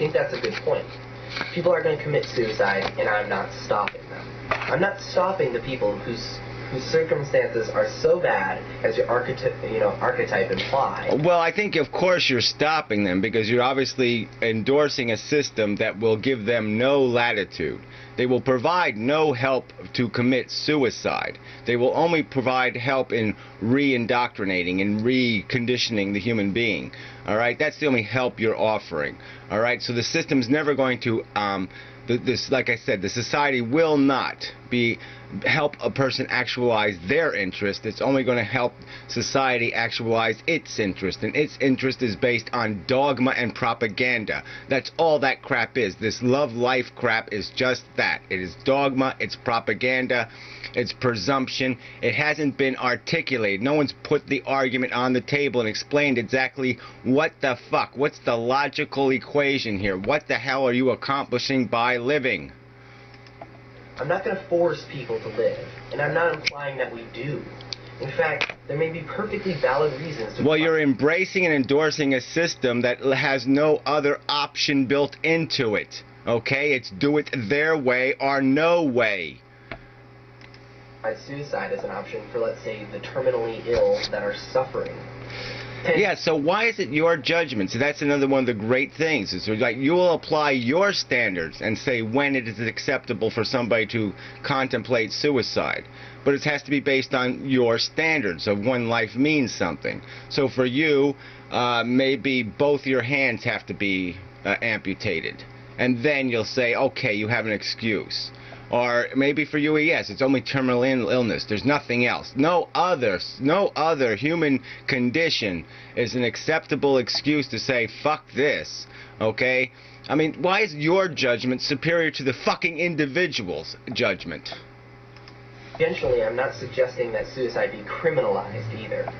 think that's a good point. People are going to commit suicide, and I'm not stopping them. I'm not stopping the people whose circumstances are so bad as your archetype implies. Well, I think, of course, you're stopping them because you're obviously endorsing a system that will give them no latitude. They will provide no help to commit suicide. They will only provide help in re-indoctrinating and reconditioning the human being. All right? That's the only help you're offering. All right? So the system's never going to, like I said, the society will not help a person actualize their interest. It's only going to help society actualize its interest, and its interest is based on dogma and propaganda. That's all that crap is. This love life crap is just that. It is dogma, it's propaganda, it's presumption. It hasn't been articulated. No one's put the argument on the table and explained exactly what the fuck, what's the logical equation here, what the hell are you accomplishing by living? I'm not going to force people to live, and I'm not implying that we do. In fact, there may be perfectly valid reasons to... Well, you're embracing and endorsing a system that has no other option built into it. Okay? It's do it their way or no way. Suicide is an option for, let's say, the terminally ill that are suffering. Yeah, so why is it your judgment? So that's another one of the great things. Is like you will apply your standards and say when it is acceptable for somebody to contemplate suicide. But it has to be based on your standards of when life means something. So for you, maybe both your hands have to be amputated. And then you'll say, okay, you have an excuse. Or maybe for you, yes, it's only terminal illness. There's nothing else. No other human condition is an acceptable excuse to say, fuck this, okay? I mean, why is your judgment superior to the fucking individual's judgment? Eventually, I'm not suggesting that suicide be criminalized either.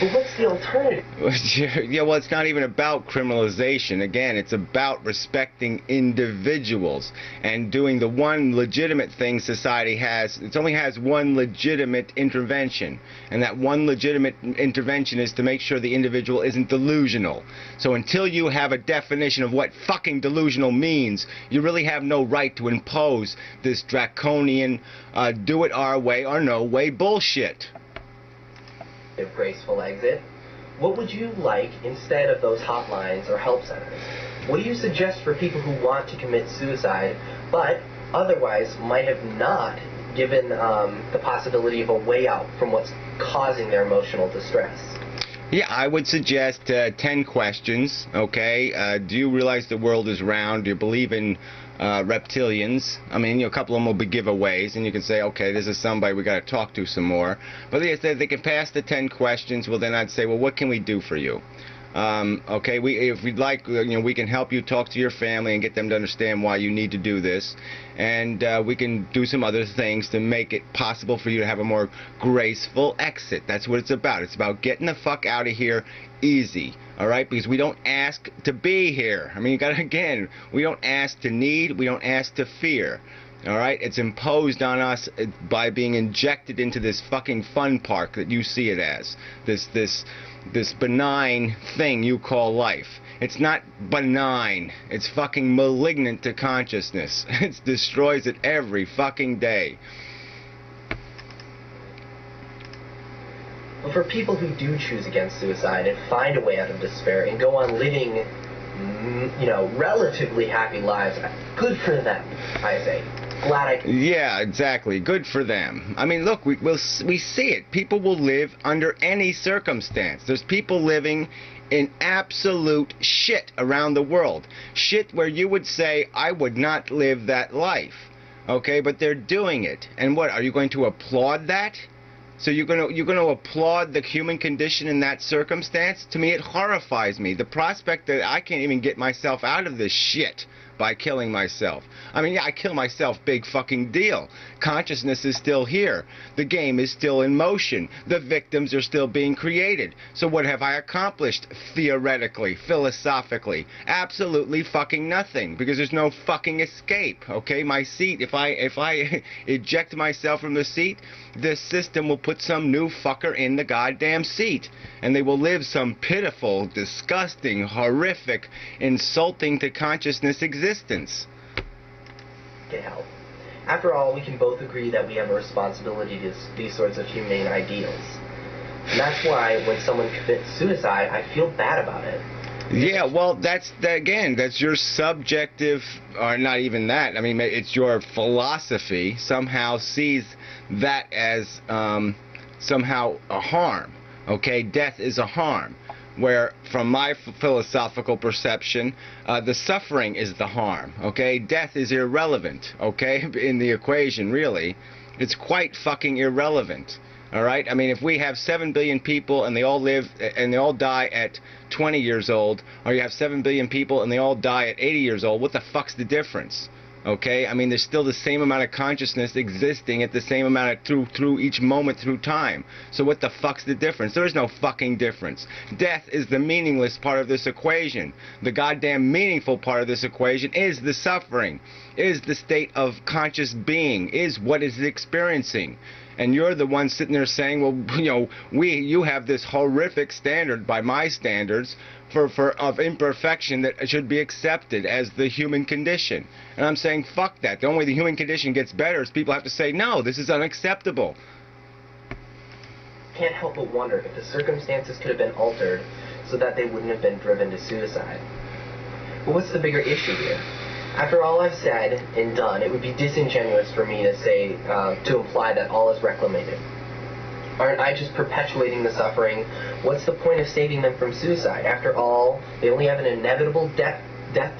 But what's the alternative? Yeah, well, it's not even about criminalization. Again, it's about respecting individuals and doing the one legitimate thing society has. It only has one legitimate intervention, and that one legitimate intervention is to make sure the individual isn't delusional. So until you have a definition of what fucking delusional means, you really have no right to impose this draconian do it our way or no way bullshit. Graceful exit. What would you like instead of those hotlines or help centers? What do you suggest for people who want to commit suicide but otherwise might have not given the possibility of a way out from what's causing their emotional distress? Yeah, I would suggest 10 questions, okay? Do you realize the world is round? Do you believe in reptilians? I mean, a couple of them will be giveaways, and you can say, okay, this is somebody we got to talk to some more. But if they can pass the 10 questions, well, then I'd say, well, what can we do for you? Okay, if we'd like, we can help you talk to your family and get them to understand why you need to do this, and we can do some other things to make it possible for you to have a more graceful exit. That's what it's about. It's about getting the fuck out of here easy, all right? Because we don't ask to be here. I mean, you got to, again, we don't ask to need, we don't ask to fear. All right, it's imposed on us by being injected into this fucking fun park that you see it as. This benign thing you call life. It's not benign. It's fucking malignant to consciousness. It destroys it every fucking day. But for people who do choose against suicide and find a way out of despair and go on living, relatively happy lives, good for them, I say. Glad I can. Yeah, exactly. Good for them. I mean, look, we see it. People will live under any circumstance. There's people living in absolute shit around the world. Shit where you would say, I would not live that life. Okay, but they're doing it. And what, are you going to applaud that? So you're going to applaud the human condition in that circumstance? To me, it horrifies me. The prospect that I can't even get myself out of this shit by killing myself. I mean, yeah, I kill myself, big fucking deal. Consciousness is still here. The game is still in motion. The victims are still being created. So what have I accomplished theoretically, philosophically? Absolutely fucking nothing, because there's no fucking escape, okay? My seat, if I eject myself from the seat, the system will put some new fucker in the goddamn seat, and they will live some pitiful, disgusting, horrific, insulting to consciousness existence. Get help. After all, we can both agree that we have a responsibility to these sorts of humane ideals. And that's why when someone commits suicide, I feel bad about it. Yeah, well, that's your subjective, or not even that. I mean, it's your philosophy somehow sees that as somehow a harm. Okay, death is a harm. Where, from my philosophical perception, the suffering is the harm. Okay, death is irrelevant. Okay, in the equation, really, it's quite fucking irrelevant. All right. I mean, if we have 7 billion people and they all live and they all die at 20 years old, or you have 7 billion people and they all die at 80 years old, what the fuck's the difference? Okay. I mean, there's still the same amount of consciousness existing at the same amount of through each moment through time. So what the fuck's the difference? There is no fucking difference. Death is the meaningless part of this equation. The goddamn meaningful part of this equation is the suffering, is the state of conscious being, is what is experiencing. And you're the one sitting there saying, well, you know, you have this horrific standard by my standards of imperfection that should be accepted as the human condition. And I'm saying, fuck that. The only way the human condition gets better is people have to say, no, this is unacceptable. Can't help but wonder if the circumstances could have been altered so that they wouldn't have been driven to suicide. But what's the bigger issue here? After all I've said and done, it would be disingenuous for me to say, to imply that all is reclamated. Aren't I just perpetuating the suffering? What's the point of saving them from suicide? After all, they only have an inevitable death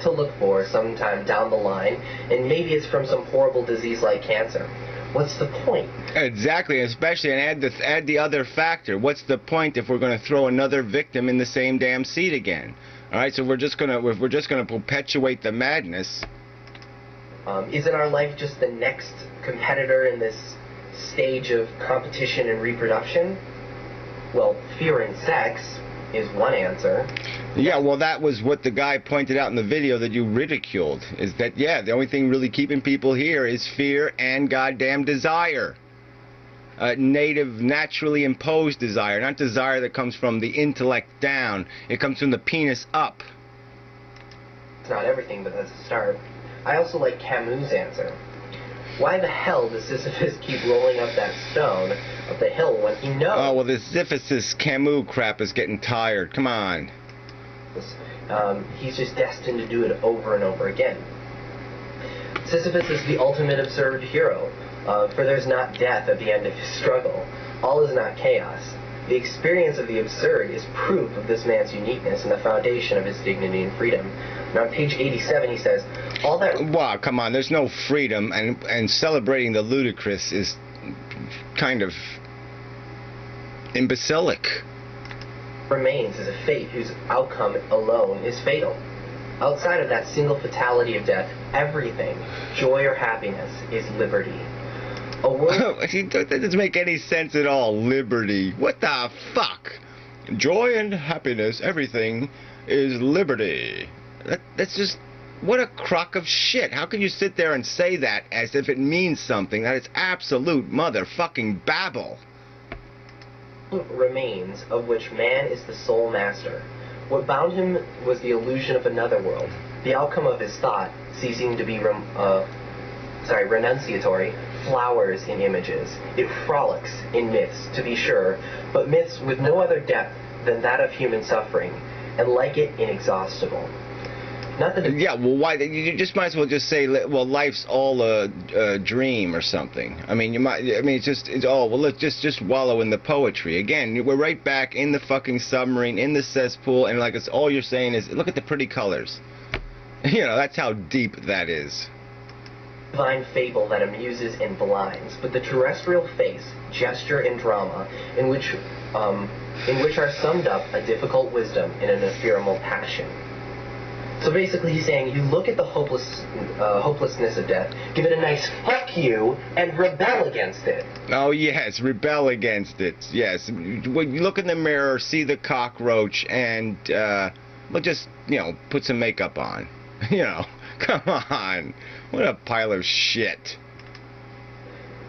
to look for sometime down the line, and maybe it's from some horrible disease like cancer. What's the point? Exactly, especially, and add the other factor. What's the point if we're going to throw another victim in the same damn seat again? All right, so we're just gonna perpetuate the madness. Isn't our life just the next competitor in this stage of competition and reproduction? Well, fearing sex is one answer. Yeah, well, that was what the guy pointed out in the video that you ridiculed. Is that, yeah, the only thing really keeping people here is fear and goddamn desire. Native, naturally imposed desire, not desire that comes from the intellect down. It comes from the penis up. It's not everything, but that's a start. I also like Camus' answer. Why the hell does Sisyphus keep rolling up that stone up the hill when he knows? Oh, well, this Sisyphus Camus crap is getting tired. Come on. He's just destined to do it over and over again. Sisyphus is the ultimate absurd hero. For there's not death at the end of his struggle. All is not chaos. The experience of the absurd is proof of this man's uniqueness and the foundation of his dignity and freedom. And on page 87 he says, all that... Wow, come on, there's no freedom, and celebrating the ludicrous is kind of imbecilic. Remains is a fate whose outcome alone is fatal. Outside of that single fatality of death, everything, joy or happiness, is liberty. That doesn't make any sense at all. Liberty. What the fuck? Joy and happiness, everything is liberty. That's just... What a crock of shit. How can you sit there and say that as if it means something? That is absolute motherfucking babble. Remains, of which man is the sole master. What bound him was the illusion of another world. The outcome of his thought, ceasing to be renunciatory, flowers in images. It frolics in myths, to be sure, but myths with no other depth than that of human suffering, and like it, inexhaustible. Not that yeah, well, why? You just might as well just say, well, life's all a dream or something. I mean, let's just wallow in the poetry. Again, we're right back in the fucking submarine, in the cesspool, and like it's all you're saying is, look at the pretty colors. You know, that's how deep that is. Divine fable that amuses and blinds, but the terrestrial face, gesture, and drama in which are summed up a difficult wisdom and an ephemeral passion. So basically he's saying you look at the hopelessness of death, give it a nice fuck you, and rebel against it. Oh, yes, rebel against it. Yes. When you look in the mirror, see the cockroach, and, well, just, put some makeup on. Come on. What a pile of shit.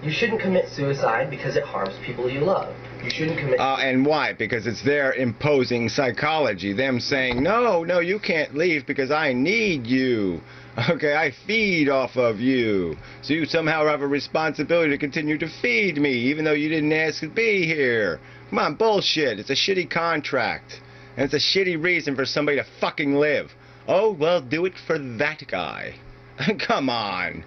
You shouldn't commit suicide because it harms people you love. You shouldn't commit... And why? Because it's their imposing psychology. Them saying, no, you can't leave because I need you. Okay, I feed off of you. So you somehow have a responsibility to continue to feed me, even though you didn't ask to be here. Come on, bullshit. It's a shitty contract. And it's a shitty reason for somebody to fucking live. Oh, well, do it for that guy. Come on.